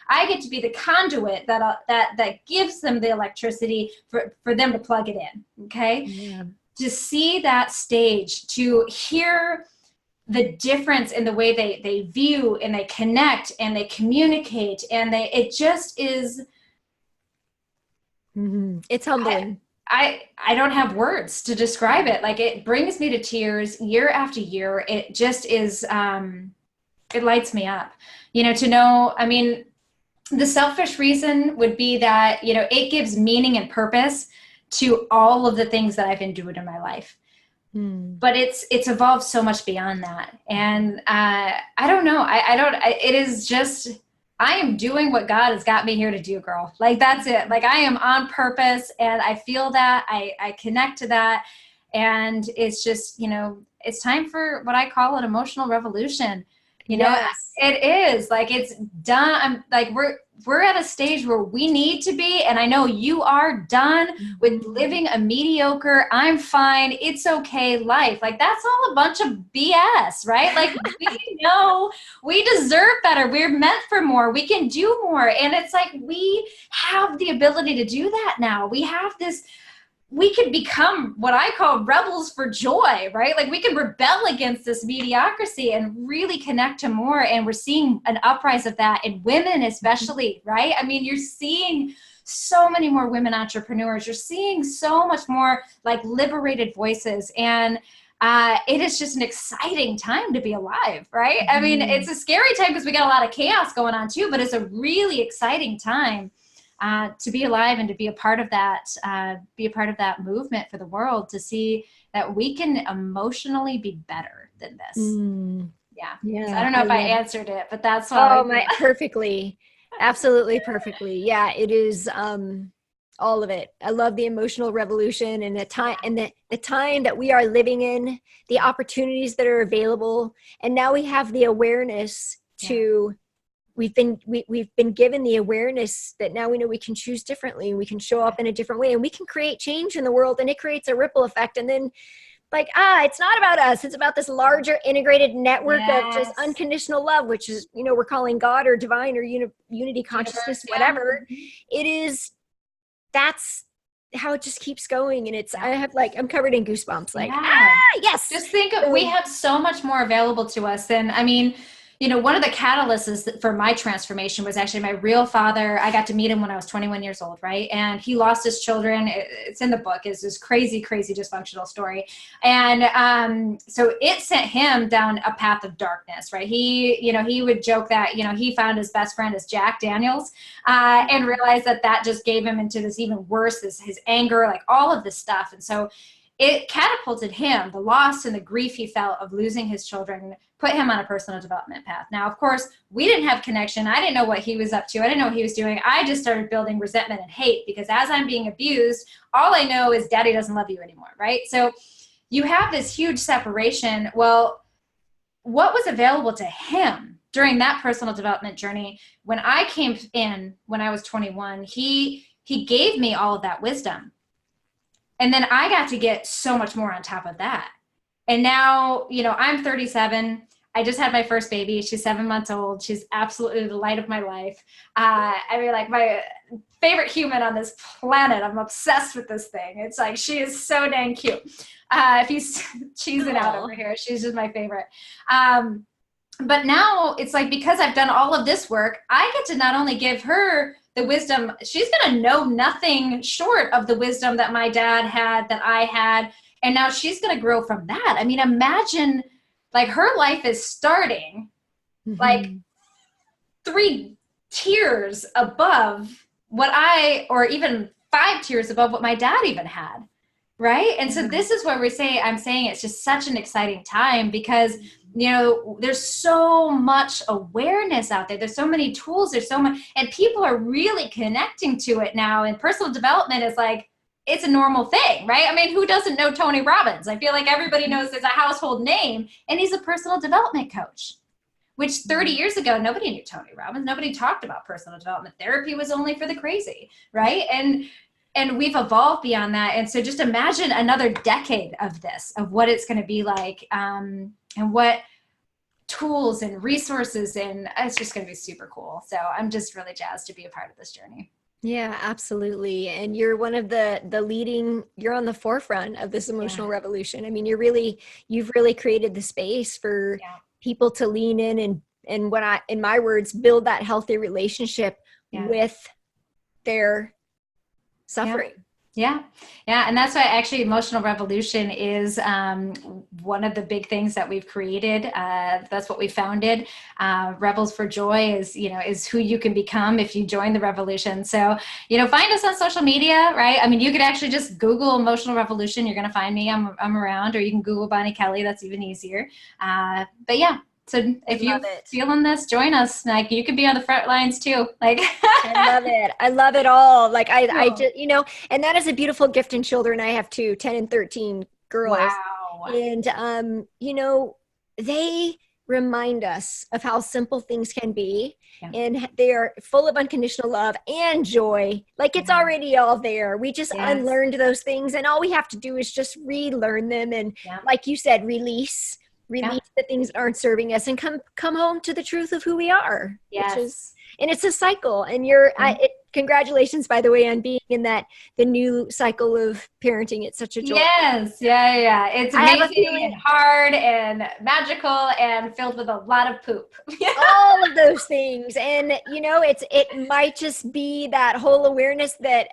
S2: I get to be the conduit that gives them the electricity for them to plug it in. Okay.
S1: Yeah.
S2: To see that stage, to hear the difference in the way they view and they connect and they communicate, and it just is.
S1: It's humbling.
S2: I don't have words to describe it. Like, it brings me to tears year after year. It just is, it lights me up, to know. I mean, the selfish reason would be that, it gives meaning and purpose to all of the things that I've endured in my life.
S1: Mm.
S2: But it's evolved so much beyond that. And I don't know. It is just, I am doing what God has got me here to do, girl. Like, that's it. Like, I am on purpose, and I feel that. I connect to that. And it's just, it's time for what I call an emotional revolution. You know,
S1: Yes.
S2: it is like, it's done. I'm like, we're at a stage where we need to be. And I know you are done with living a mediocre, I'm fine, it's okay life. Like, that's all a bunch of BS, right? Like, we know we deserve better. We're meant for more. We can do more. And it's like, we have the ability to do that now. We have this, we can become what I call rebels for joy, right? Like, we can rebel against this mediocrity and really connect to more. And we're seeing an uprise of that in women, especially, right? I mean, you're seeing so many more women entrepreneurs. You're seeing so much more like liberated voices. And it is just an exciting time to be alive, right? I mean, it's a scary time because we got a lot of chaos going on too, but it's a really exciting time to be alive and to be a part of that movement for the world, to see that we can emotionally be better than this.
S1: Mm.
S2: Yeah. So I
S1: Yeah,
S2: don't know
S1: I
S2: if I
S1: love.
S2: answered it, but that's what
S1: Oh
S2: I,
S1: my, perfectly. Absolutely perfectly. Yeah, it is all of it. I love the emotional revolution and the time and the time that we are living in, the opportunities that are available. And now we have the awareness to, we've been given the awareness that now we know we can choose differently. We can show up in a different way and we can create change in the world, and it creates a ripple effect. And then it's not about us. It's about this larger integrated network of just unconditional love, which is, we're calling God or divine or unity consciousness, whatever it is. That's how it just keeps going. And it's, I'm covered in goosebumps. Yes.
S2: Just think we have so much more available to us. And I mean, one of the catalysts for my transformation was actually my real father. I got to meet him when I was 21 years old, right? And he lost his children. It's in the book. It's this crazy, crazy dysfunctional story. And so it sent him down a path of darkness, right? He would joke that, he found his best friend as Jack Daniels and realized that just gave him into this even worse, his anger, like all of this stuff. And so it catapulted him, the loss and the grief he felt of losing his children, put him on a personal development path. Now, of course, we didn't have connection. I didn't know what he was up to. I didn't know what he was doing. I just started building resentment and hate because as I'm being abused, all I know is daddy doesn't love you anymore, right? So you have this huge separation. Well, what was available to him during that personal development journey, when I came in when I was 21, he gave me all of that wisdom. And then I got to get so much more on top of that. And now, I'm 37. I just had my first baby. She's 7 months old. She's absolutely the light of my life. My favorite human on this planet. I'm obsessed with this thing. It's like, she is so dang cute. If you cheesing out over here, she's just my favorite. But now it's like, because I've done all of this work, I get to not only give her the wisdom, she's going to know nothing short of the wisdom that my dad had, that I had. And now she's going to grow from that. I mean, imagine her life is starting 3 tiers above or even 5 tiers above what my dad even had. Right. And so this is where I'm saying it's just such an exciting time because, there's so much awareness out there. There's so many tools. There's so much, and people are really connecting to it now. And personal development is it's a normal thing, right? I mean, who doesn't know Tony Robbins? I feel like everybody knows there's a household name, and he's a personal development coach, which 30 years ago, nobody knew Tony Robbins. Nobody talked about personal development. Therapy was only for the crazy, right? And we've evolved beyond that. And so just imagine another decade of this, of what it's going to be like, and what tools and resources, and it's just going to be super cool. So I'm just really jazzed to be a part of this journey.
S1: Yeah, absolutely. And you're one of the leading, you're on the forefront of this emotional revolution. I mean, you've really created the space for people to lean in and in my words, build that healthy relationship with their suffering.
S2: Yeah. And that's why actually Emotional Revolution is one of the big things that we've created. That's what we founded. Rebels for Joy is who you can become if you join the revolution. So, find us on social media, right? I mean, you could actually just Google Emotional Revolution. You're going to find me. I'm around, or you can Google Bonnie Kelly. That's even easier. But yeah. So if you're feeling this, join us. You could be on the front lines too.
S1: I love it. I love it all. I just, and that is a beautiful gift in children. I have 2, 10 and 13 girls.
S2: Wow.
S1: And, they remind us of how simple things can be. Yeah. And they are full of unconditional love and joy. It's already all there. We just unlearned those things. And all we have to do is just relearn them. And like you said, release the things that aren't serving us and come home to the truth of who we are.
S2: Yes.
S1: And it's a cycle. And congratulations, by the way, on being in the new cycle of parenting. It's such a joy.
S2: Yes. Yeah. It's amazing and hard and magical and filled with a lot of poop.
S1: All of those things. And, it might just be that whole awareness that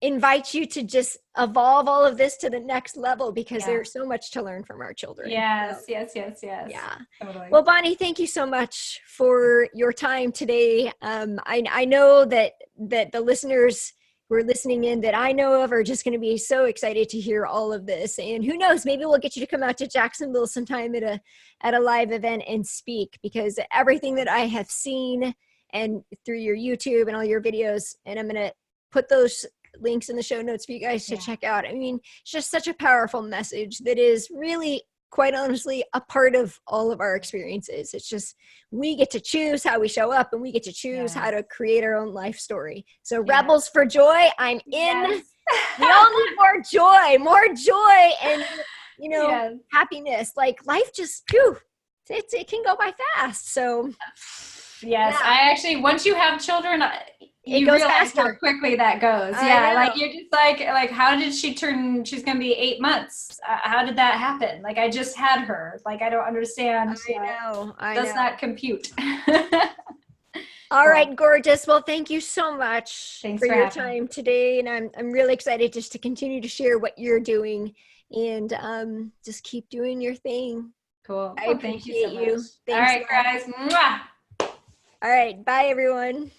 S1: invites you to just evolve all of this to the next level, because there's so much to learn from our children.
S2: Yes. Yeah.
S1: Totally. Well, Bonnie, thank you so much for your time today. I know that the listeners who are listening in that I know of are just going to be so excited to hear all of this. And who knows, maybe we'll get you to come out to Jacksonville sometime at a live event and speak, because everything that I have seen and through your YouTube and all your videos, and I'm going to put those links in the show notes for you guys to check out. I mean, it's just such a powerful message that is really, quite honestly, a part of all of our experiences. It's just, we get to choose how we show up, and we get to choose how to create our own life story. So Rebels for Joy, I'm in. We all need more joy and, you know, happiness. Like, life just, it can go by fast. So
S2: I actually, once you have children, you realize faster. How quickly that goes. Like, you're just like, how did she turn, she's going to be 8 months. How did that happen? Like, I just had her. Like, I don't understand.
S1: I
S2: does not compute.
S1: All right, gorgeous. Well, thank you so much for your time today. And I'm really excited just to continue to share what you're doing, and just keep doing your thing.
S2: Cool.
S1: I appreciate you.
S2: Thanks. All right, guys. Mwah!
S1: All right. Bye, everyone.